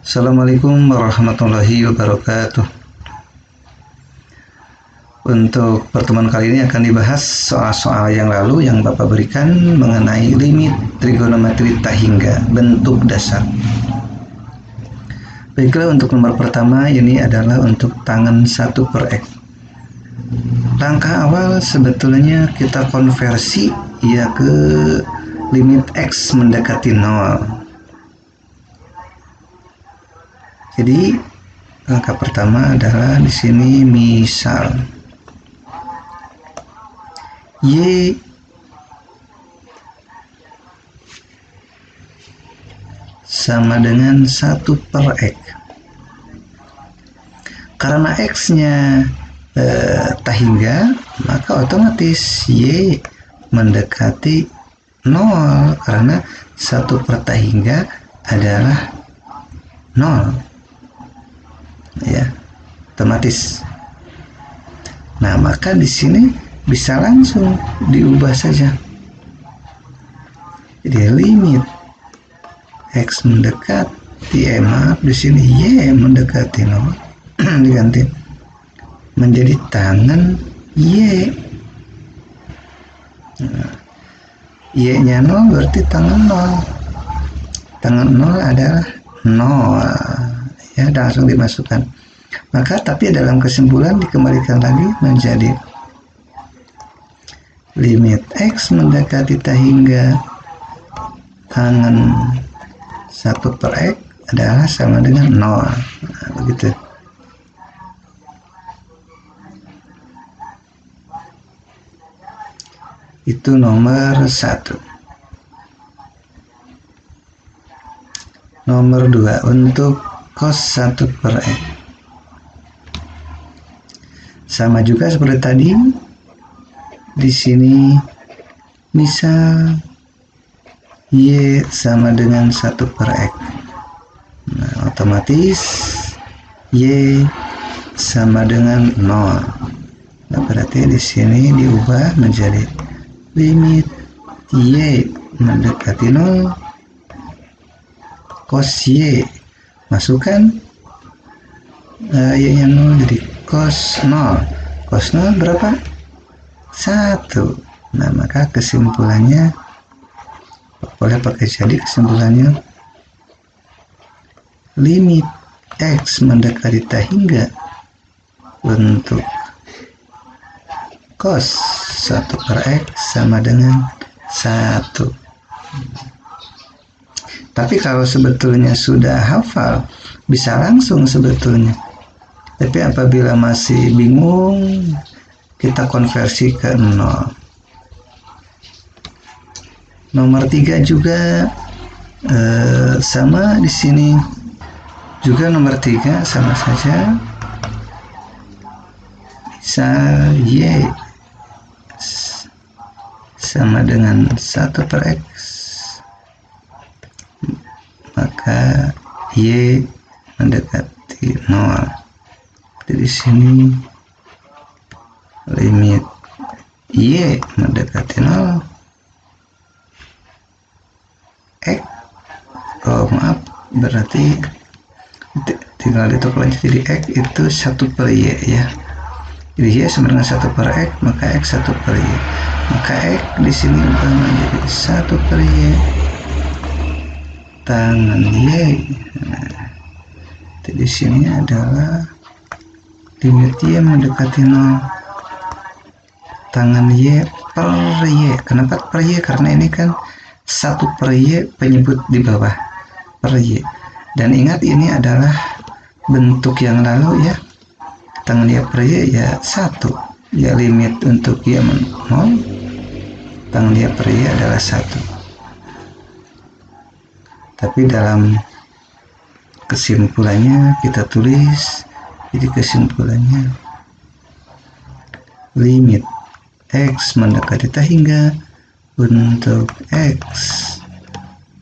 Assalamualaikum warahmatullahi wabarakatuh. Untuk pertemuan kali ini akan dibahas soal-soal yang lalu yang Bapak berikan mengenai limit trigonometri Tahingga bentuk dasar. Baiklah, untuk nomor pertama ini adalah untuk tangen 1/x. Langkah awal sebetulnya kita konversi ya ke limit x mendekati 0. Jadi langkah pertama adalah di sini misal y sama dengan 1/x. Karena x-nya Tahingga, maka otomatis y mendekati 0 karena 1/Tahingga adalah 0. Ya, otomatis. Nah, maka di sini bisa langsung diubah saja. Jadi limit x mendekati di sini y mendekati 0 diganti menjadi tangen y. Nah, y-nya 0 berarti tangen 0. Tangen 0 adalah 0. Ya, langsung dimasukkan. Maka tapi dalam kesimpulan dikembalikan lagi menjadi limit x mendekati Tahingga tangen 1/x adalah sama dengan 0. Nah, begitu. Itu nomor 1. Nomor 2 untuk cos 1/x. Sama juga seperti tadi. Di sini misal y sama dengan 1/x. Nah, otomatis y sama dengan 0. Nah, berarti di sini diubah menjadi limit y mendekati 0 cos y, masukkan y-nya 0 jadi cos 0. Cos 0 berapa? 1. Nah, maka kesimpulannya boleh pakai jadi kesimpulannya limit x mendekati Tahingga untuk cos 1/x sama dengan 1. Tapi kalau sebetulnya sudah hafal bisa langsung sebetulnya. Tapi apabila masih bingung kita konversi ke 0. Nomor 3 juga sama di sini. Juga nomor 3 sama saja. Misal y sama dengan 1/x, maka y mendekati 0. Jadi di sini limit y mendekati 0 x, berarti tinggal ditoplannya jadi x itu 1/y ya. Jadi y sama dengan 1/x, maka x 1/y. Maka x di sini ubah menjadi 1/y tangen y. Nah, di sini adalah limit y mendekati 0 tangen y per y. Kenapa per y? Karena ini kan 1/y penyebut di bawah per y. Dan ingat ini adalah bentuk yang lalu ya. Tangen y per y ya 1. Ya, limit untuk y 0 tangen y per y adalah 1. Tapi dalam kesimpulannya kita tulis, jadi kesimpulannya limit x mendekati Tahingga untuk x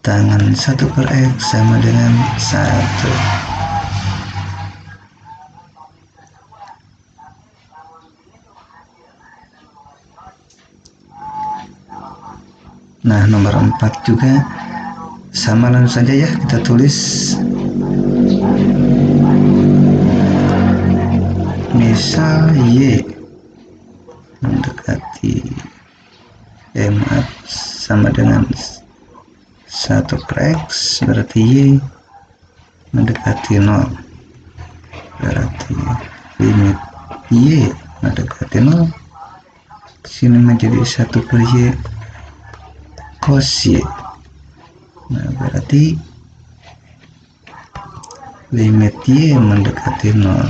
tangen 1/x sama dengan 1. Nah, nomor 4 juga sama, langsung saja ya kita tulis misal Y mendekati maaf, sama dengan 1/x, berarti Y mendekati 0, berarti limit Y mendekati 0 sini menjadi 1/Y cos Y. Nah, berarti limit Y mendekati 0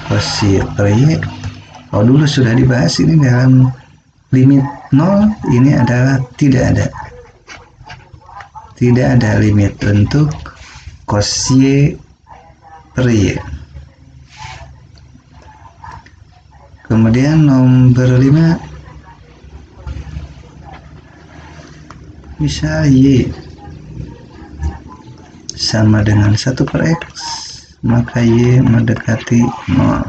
cos Y per Y. Oh, dulu sudah dibahas ini dalam limit 0, ini adalah tidak ada limit untuk cos Y per Y. Kemudian nomor 5, misal Y sama dengan 1/x, maka Y mendekati 0.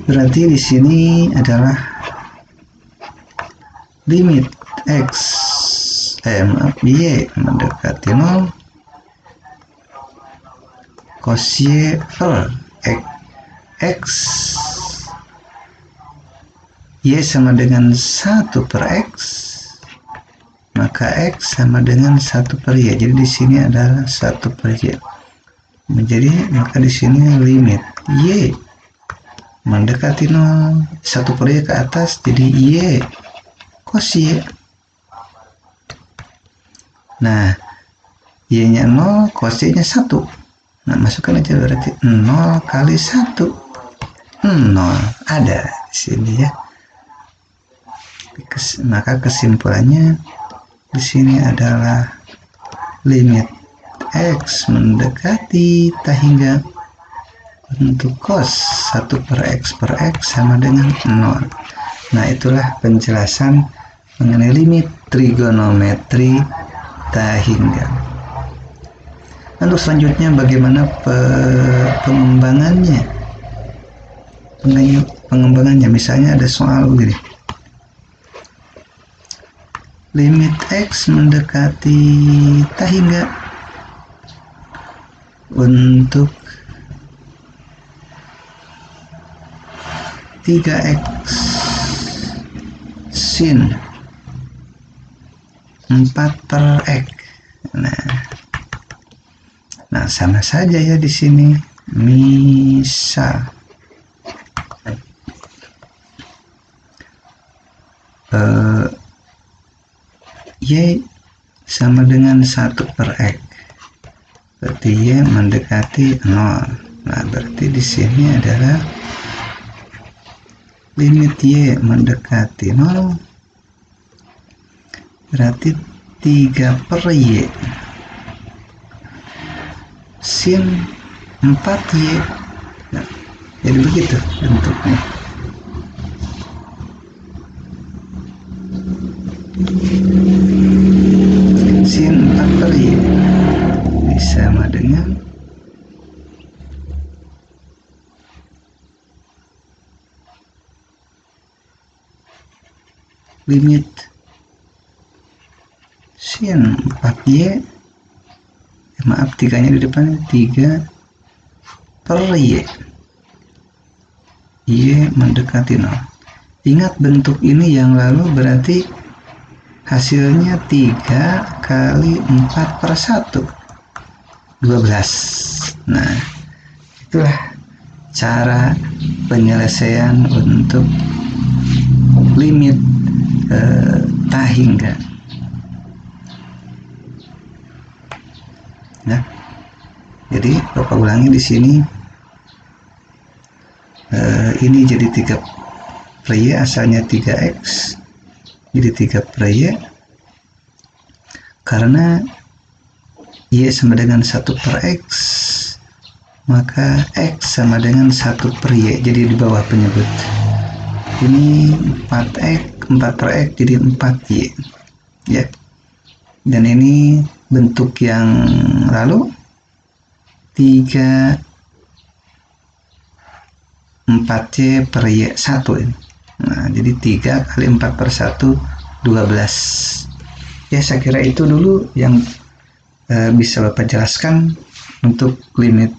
Berarti di sini adalah limit Y mendekati 0 cos Y per x, Y sama dengan 1/x, maka x sama dengan 1/Y. Jadi di sini adalah 1/Y. Menjadi maka di sini limit Y mendekati 0, 1/Y ke atas, jadi Y cos Y. Nah, Y-nya 0, cos Y-nya 1. Nah, masukkan aja berarti 0 kali 1. 0 ada di sini ya. Maka kesimpulannya di sini adalah limit x mendekati hingga untuk cos 1/x sama dengan 0. Nah, itulah penjelasan mengenai limit trigonometri hingga. Untuk selanjutnya bagaimana pengembangannya? Pengembangannya misalnya ada soal begini. Limit x mendekati hingga untuk 3x sin 4/x. Nah, sama saja ya di sini. Misal Y sama dengan 1/x, berarti Y mendekati 0. Nah, berarti di sini adalah limit Y mendekati 0 berarti 3/Y sin 4Y. Nah, jadi begitu bentuknya. Sin 4/Y sama dengan limit sin 4Y, maaf 3-nya di depan, 3/Y, Y mendekati 0. Ingat bentuk ini yang lalu berarti hasilnya 3 kali 4/1, 12. Nah, itulah cara penyelesaian untuk limit hingga. Nah, jadi Bapak ulangi di sini. Ini jadi 3/Y, asalnya 3x jadi 3/Y karena Y sama dengan 1/x, maka x sama dengan 1/Y, jadi di bawah penyebut. Ini 4/x jadi 4Y ya. Dan ini bentuk yang lalu 3 4Y per Y 1 ini. Nah, jadi 3 kali 4 per 1, 12. Ya, saya kira itu dulu yang bisa Bapak jelaskan untuk limit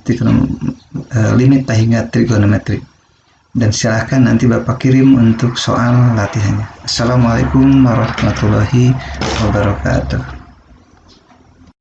hingga trigonometri. Dan silahkan nanti Bapak kirim untuk soal latihannya. Assalamualaikum warahmatullahi wabarakatuh.